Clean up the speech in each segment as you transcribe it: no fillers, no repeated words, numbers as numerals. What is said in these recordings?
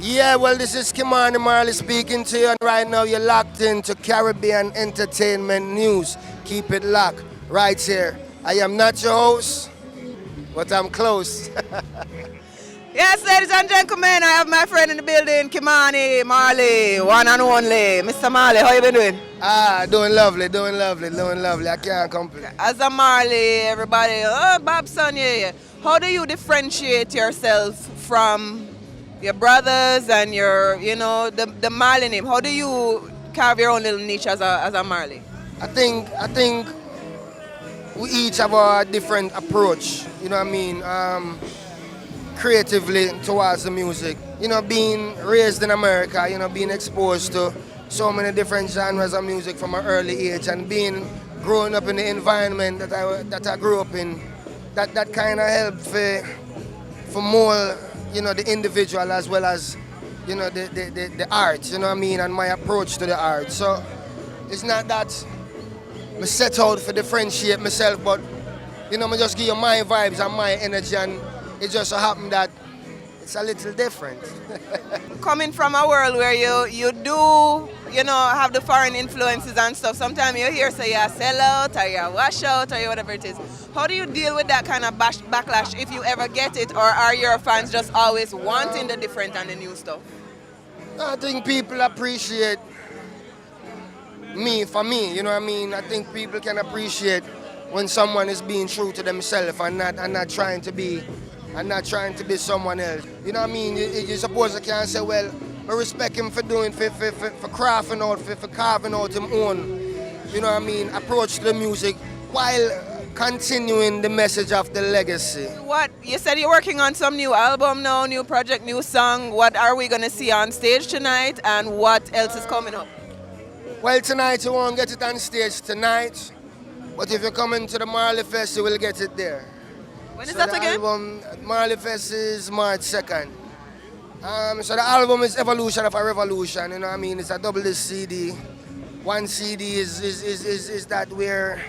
Yeah, well, this is Kymani Marley speaking to you, and right now you're locked into Caribbean Entertainment News. Keep it locked right here. I am not your host, but I'm close. Yes, ladies and gentlemen, I have my friend in the building, Kymani Marley, one and only. Mr. Marley, how you been doing? Doing lovely, doing lovely, doing lovely. I can't complain. As a Marley, everybody, oh, Babson, yeah. How do you differentiate yourself from your brothers and your, the Marley name? How do you carve your own little niche as a Marley? I think we each have a different approach. You know what I mean? Creatively towards the music. Being raised in America, being exposed to so many different genres of music from an early age, and growing up in the environment that I grew up in, that kind of helped for more, the individual as well as, the art, you know what I mean, and my approach to the art. So it's not that I set out for differentiate myself, but, I just give you my vibes and my energy, and it just so happened that it's a little different. Coming from a world where you do, have the foreign influences and stuff, sometimes you hear say you're a sellout or you're a washout or whatever it is. How do you deal with that kind of backlash if you ever get it, or are your fans just always wanting the different and the new stuff? I think people appreciate me for me, you know what I mean? I think people can appreciate when someone is being true to themselves and not trying to be someone else. You know what I mean? You suppose I can't say, well, I respect him for doing, for crafting out, for carving out his own, you know what I mean, approach to the music while continuing the message of the legacy. What, you said you're working on some new album now, new project, new song. What are we going to see on stage tonight, and what else is coming up? Well, tonight you won't get it on stage tonight, but if you're coming to the Marley Fest, you will get it there. When is that again? Album, Marley Fest is March 2nd. So the album is Evolution of a Revolution, you know what I mean? It's a double disc CD. One CD is that where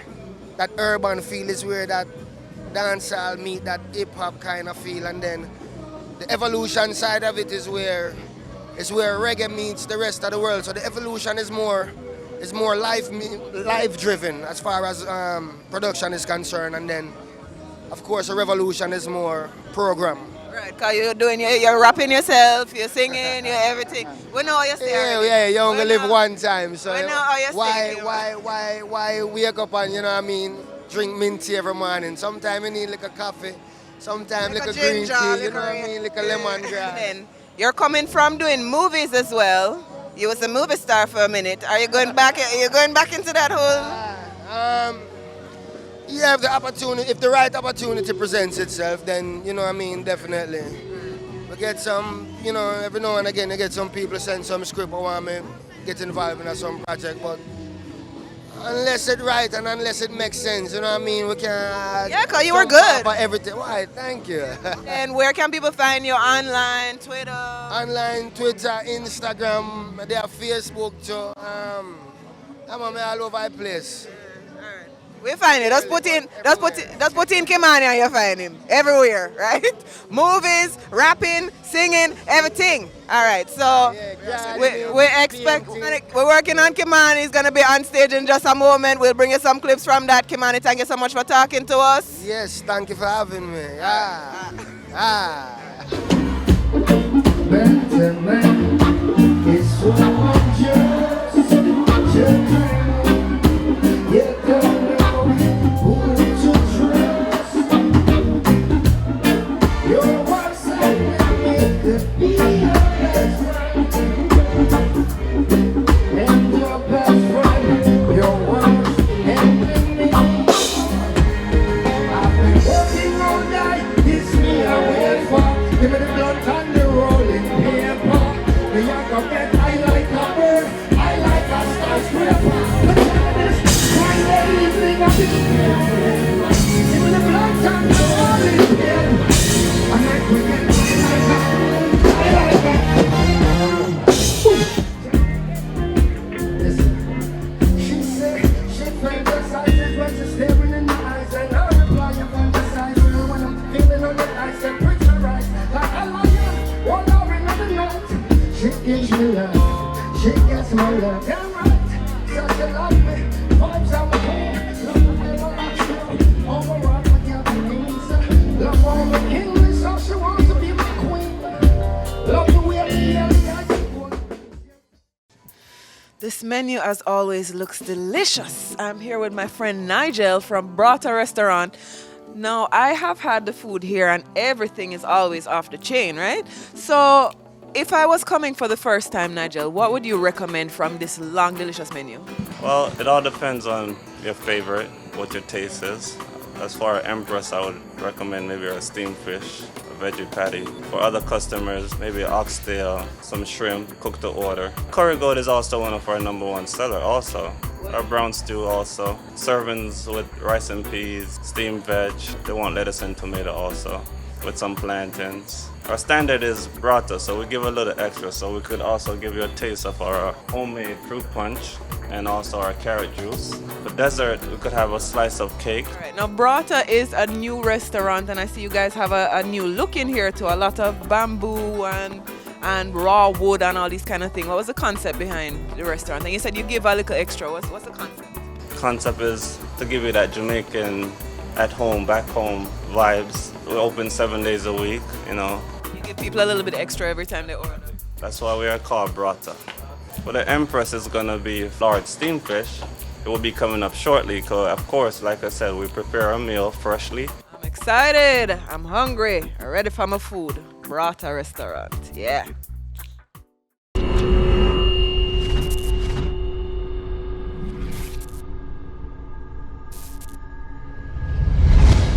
that urban feel is where that dancehall meet that hip hop kind of feel, and then the evolution side of it is where reggae meets the rest of the world. So the evolution is more live driven as far as production is concerned, and then of course the revolution is more program. Right, because you're rapping yourself, you're singing, you're everything. We know you're singing. Yeah, you only live one time, so we know how you're singing. Why wake up and, you know what I mean, drink mint tea every morning. Sometimes you need like a coffee, sometimes like a green tea, you know what I mean, like a lemongrass. And you're coming from doing movies as well. You was a movie star for a minute. Are you going back? Into that whole? Yeah, if the right opportunity presents itself, then, you know what I mean, definitely. We get some, every now and again, I get some people send some script or want me get involved in some project, but unless it's right and unless it makes sense, you know what I mean, we can't. Yeah, because you were good. For everything. Why, thank you. And where can people find you? Online, Twitter? Online, Twitter, Instagram, they have Facebook too. I'm all over the place. We find it. Just put in Kymani and you find him everywhere, right? Movies, rapping, singing, everything. All right. So we're working on Kymani. He's gonna be on stage in just a moment. We'll bring you some clips from that. Kymani, thank you so much for talking to us. Yes, thank you for having me. Feeling on the ice and put your eyes like a lion, one hour in the night. This menu, as always, looks delicious. I'm here with my friend Nigel from Brata Restaurant. Now, I have had the food here and everything is always off the chain, right? So, if I was coming for the first time, Nigel, what would you recommend from this long, delicious menu? Well, it all depends on your favorite, what your taste is. As far as Empress, I would recommend maybe a steamed fish, a veggie patty. For other customers, maybe oxtail, some shrimp, cooked to order. Curry goat is also one of our #1 seller also. Our brown stew also. Servings with rice and peas, steamed veg. They want lettuce and tomato also, with some plantains. Our standard is Brata, so we give a little extra, so we could also give you a taste of our homemade fruit punch and also our carrot juice. For dessert, we could have a slice of cake. All right, now Brata is a new restaurant and I see you guys have a new look in here too. A lot of bamboo and raw wood and all these kind of things. What was the concept behind the restaurant? And you said you give a little extra. What's the concept? Concept is to give you that Jamaican at home, back home vibes. We're open 7 days a week, you know. You give people a little bit extra every time they order. That's why we are called Brata. For the Empress is gonna be large steamed fish. It will be coming up shortly because, of course, like I said, we prepare a meal freshly. I'm excited. I'm hungry. I'm ready for my food. Brata Restaurant. Yeah.